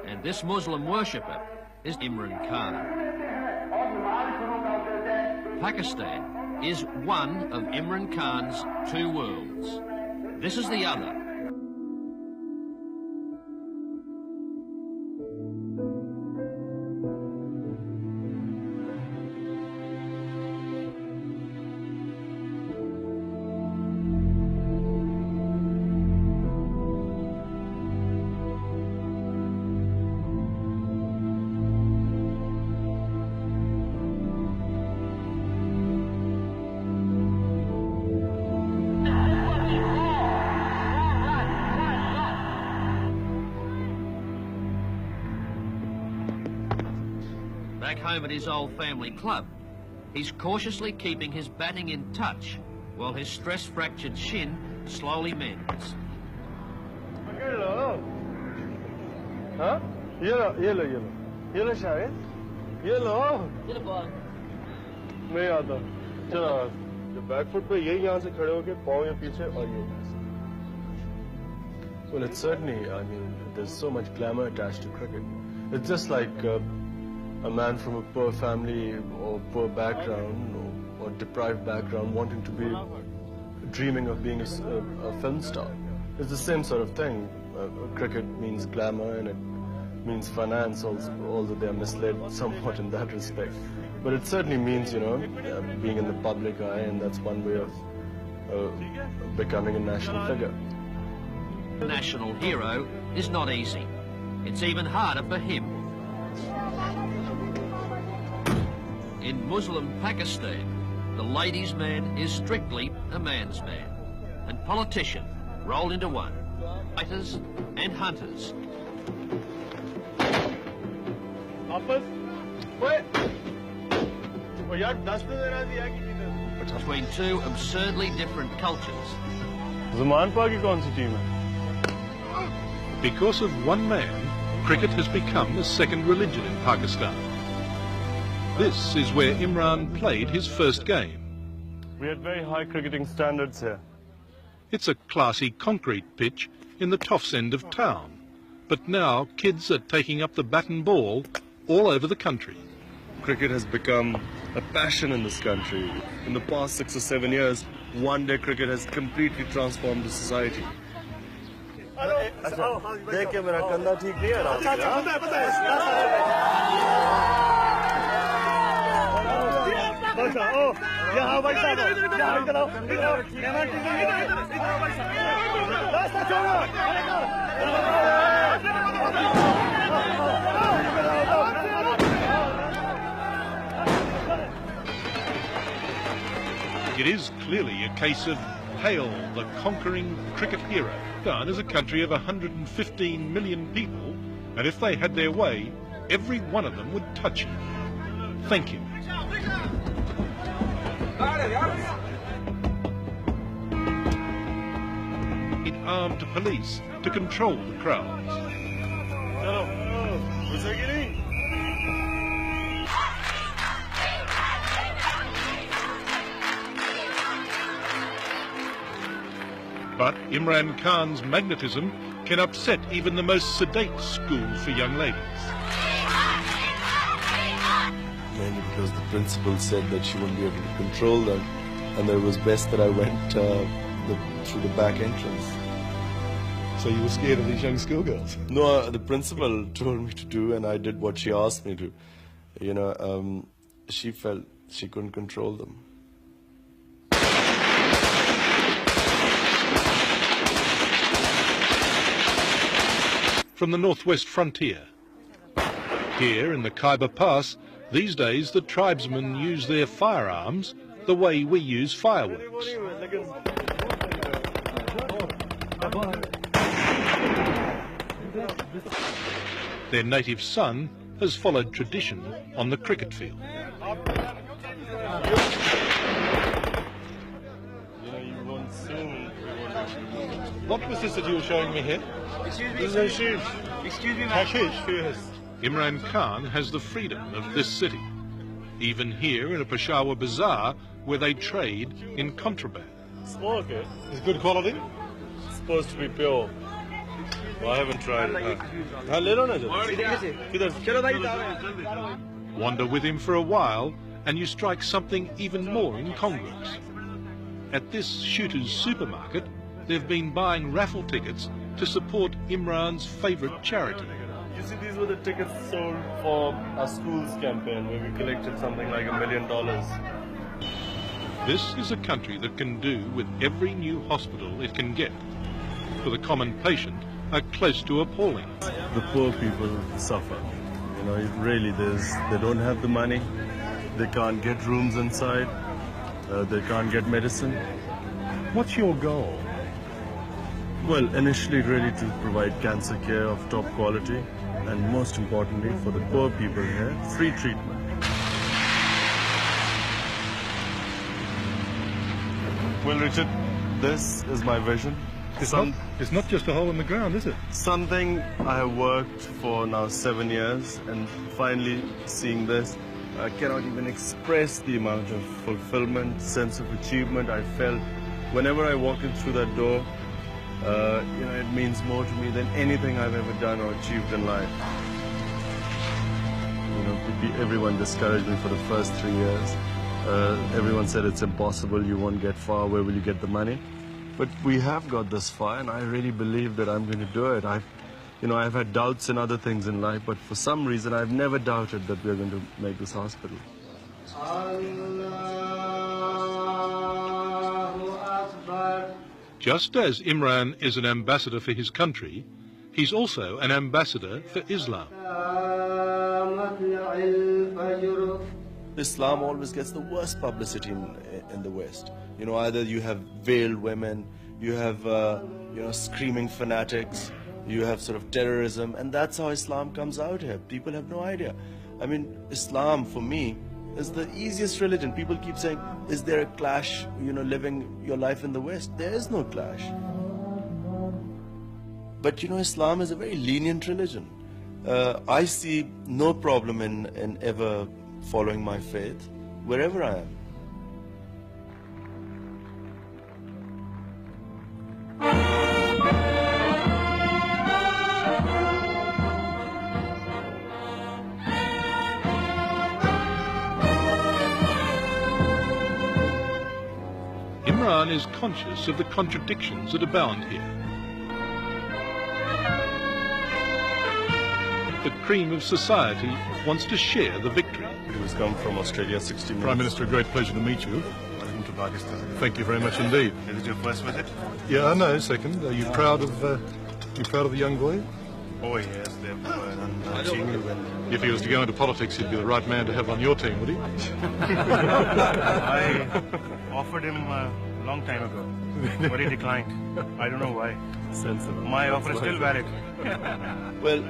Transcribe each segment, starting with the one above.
And this Muslim worshipper is Imran Khan. Pakistan is one of Imran Khan's two worlds. This is the other. Back home at his old family club, he's cautiously keeping his batting in touch while his stress-fractured shin slowly mends. Hello. Huh? Yellow, yellow, yellow. Yellow shine? Yellow. Yellow ball. मैं आता हूँ. चलो. जो back foot पे यही यहाँ से खड़े होके पाँव या पीछे और ये. Well, it's certainly, I mean, there's so much glamour attached to cricket. It's just like a man from a poor family or poor background or deprived background wanting to be, dreaming of being a film star. It's the same sort of thing. Cricket means glamour and it means finance also, although they are misled somewhat in that respect. But it certainly means, you know, being in the public eye, and that's one way of becoming a national figure. National hero is not easy. It's even harder for him. In Muslim Pakistan, the ladies' man is strictly a man's man, and politician rolled into one, fighters and hunters. Between two absurdly different cultures. Zaman Pa ki kaun si team hai? Because of one man, cricket has become a second religion in Pakistan. This is where Imran played his first game. We had very high cricketing standards here. It's a classy concrete pitch in the Toffs end of town. But now kids are taking up the bat and ball all over the country. Cricket has become a passion in this country. In the past 6 or 7 years, one-day cricket has completely transformed the society. देख के मेरा कंधा ठीक नहीं है It is clearly a case of hail the conquering cricket hero. Pakistan is a country of 115 million people, and if they had their way, every one of them would touch him. Thank him. It armed police to control the crowds. But Imran Khan's magnetism can upset even the most sedate school for young ladies. Mainly because the principal said that she wouldn't be able to control them, and that it was best that I went through the back entrance. So you were scared of these young schoolgirls? No, the principal told me to do, and I did what she asked me to. You know, she felt she couldn't control them. From the northwest frontier. Here in the Khyber Pass, these days the tribesmen use their firearms the way we use fireworks. Their native son has followed tradition on the cricket field. What was this that you were showing me here? Excuse me, sir. Excuse me, ma'am. Hashish. Imran Khan has the freedom of this city, even here in a Peshawar bazaar where they trade in contraband. Smoke it. It's good quality? It's supposed to be pure. I haven't tried it. हाँ ले लो ना किधर Wander with him for a while and you strike something even more incongruous. At this shooter's supermarket, they've been buying raffle tickets to support Imran's favourite charity. You see, these were the tickets sold for our school's campaign where we collected something like $1 million. This is a country that can do with every new hospital it can get. For the common patient, are close to appalling. The poor people suffer. You know, they don't have the money, they can't get rooms inside, they can't get medicine. What's your goal? Well, initially really to provide cancer care of top quality and most importantly for the poor people here, free treatment. Well, Richard, this is my vision. It's not just a hole in the ground, is it? Something I have worked for now 7 years, and finally seeing this, I cannot even express the amount of fulfillment, sense of achievement I felt whenever I walked in through that door. You know, it means more to me than anything I've ever done or achieved in life. You know, everyone discouraged me for the first 3 years. Everyone said it's impossible, you won't get far, where will you get the money? But we have got this far, and I really believe that I'm going to do it. I've had doubts in other things in life, but for some reason I've never doubted that we're going to make this hospital. Just as Imran is an ambassador for his country, he's also an ambassador for Islam. Islam always gets the worst publicity in the West. You know, either you have veiled women, you have, screaming fanatics, you have sort of terrorism, and that's how Islam comes out here. People have no idea. I mean, Islam, for me, is the easiest religion. People keep saying, is there a clash, living your life in the West? There is no clash. But, Islam is a very lenient religion. I see no problem in ever following my faith, wherever I am. Imran is conscious of the contradictions that abound here. The cream of society wants to share the victory. Who's come from Australia 60 minutes. Prime Minister, a great pleasure to meet you. Welcome to Pakistan. Thank you very much indeed. Is it your first visit? Yeah, no, second. Are you proud of the young boy? Oh yes, they've achieved. If he was to go into politics, he'd be the right man to have on your team, would he? I offered him a long time ago, but he declined. I don't know why. Sensible. My offer is still valid. Well,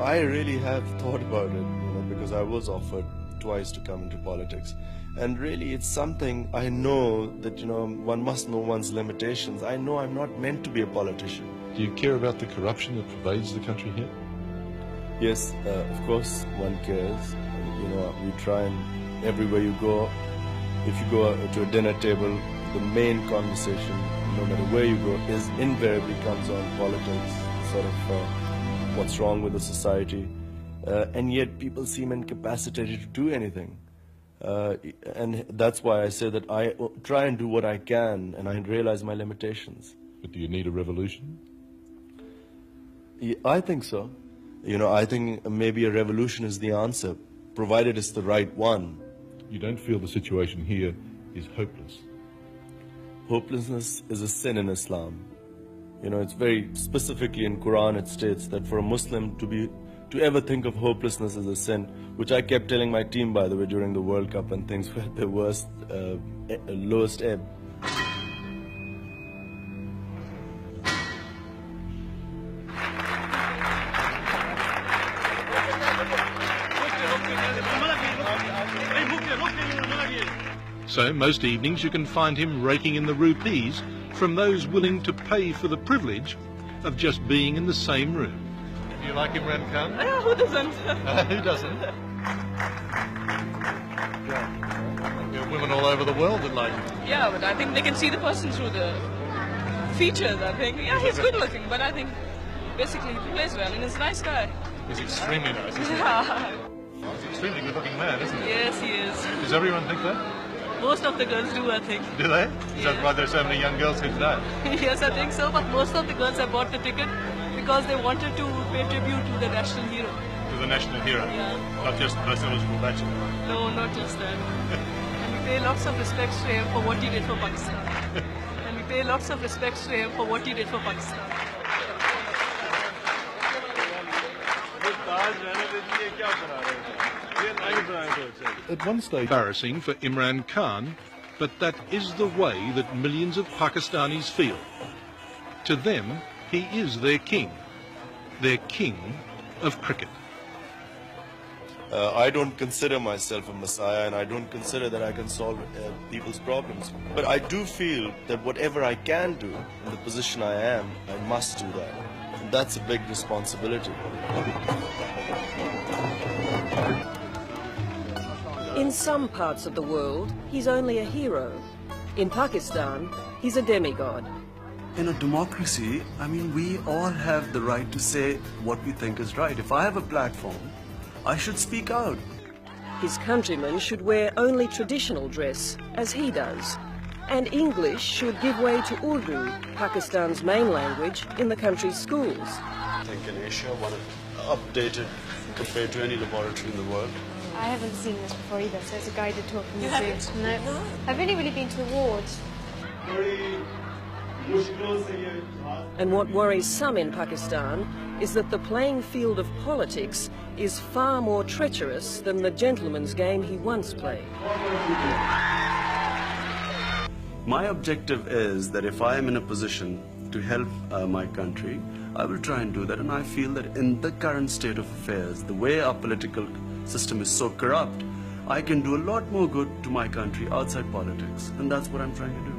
I really have thought about it, because I was offered twice to come into politics. And really, it's something I know that, one must know one's limitations. I know I'm not meant to be a politician. Do you care about the corruption that pervades the country here? Yes, of course one cares. We try and everywhere you go, if you go to a dinner table, the main conversation, no matter where you go, is invariably comes on politics, sort of what's wrong with the society. And yet people seem incapacitated to do anything. And that's why I say that I try and do what I can, and I realize my limitations. But do you need a revolution? Yeah, I think so. I think maybe a revolution is the answer, provided it's the right one. You don't feel the situation here is hopeless? Hopelessness is a sin in Islam. It's very specifically in Quran it states that for a Muslim to ever think of hopelessness as a sin, which I kept telling my team, by the way, during the World Cup and things were at their worst, lowest ebb. So most evenings you can find him raking in the rupees from those willing to pay for the privilege of just being in the same room. Do you like Imran Khan? Who doesn't? Who doesn't? There are women all over the world that like him. Yeah, but I think they can see the person through the features, I think. Yeah, he's good looking, but I think basically he plays well and he's a nice guy. He's extremely nice, isn't he? Yeah. He's an extremely good-looking man, isn't he? Yes, he is. Does everyone think that? Most of the girls do, I think. Do they? Is that why there's so many young girls here today? Yes, I think so, but most of the girls have bought the ticket because they wanted to pay tribute to the national hero. To the national hero? Yeah. Not just the most eligible bachelor? No, not just that. And we pay lots of respects to him for what he did for Pakistan. And we pay lots of respects to him for what he did for Pakistan. At one stage, embarrassing for Imran Khan, but that is the way that millions of Pakistanis feel. To them, he is their king of cricket. I don't consider myself a messiah, and I don't consider that I can solve people's problems. But I do feel that whatever I can do in the position I am, I must do that. And that's a big responsibility. In some parts of the world, he's only a hero. In Pakistan, he's a demigod. In a democracy, I mean, we all have the right to say what we think is right. If I have a platform, I should speak out. His countrymen should wear only traditional dress, as he does. And English should give way to Urdu, Pakistan's main language, in the country's schools. I think in Asia, one updated compared to any laboratory in the world. I haven't seen this before either, so it's a guided tour from the zoo. No, I've only really been to the wards. And what worries some in Pakistan is that the playing field of politics is far more treacherous than the gentleman's game he once played. My objective is that if I am in a position to help my country, I will try and do that. And I feel that in the current state of affairs, the way our political system is so corrupt, I can do a lot more good to my country outside politics. And that's what I'm trying to do.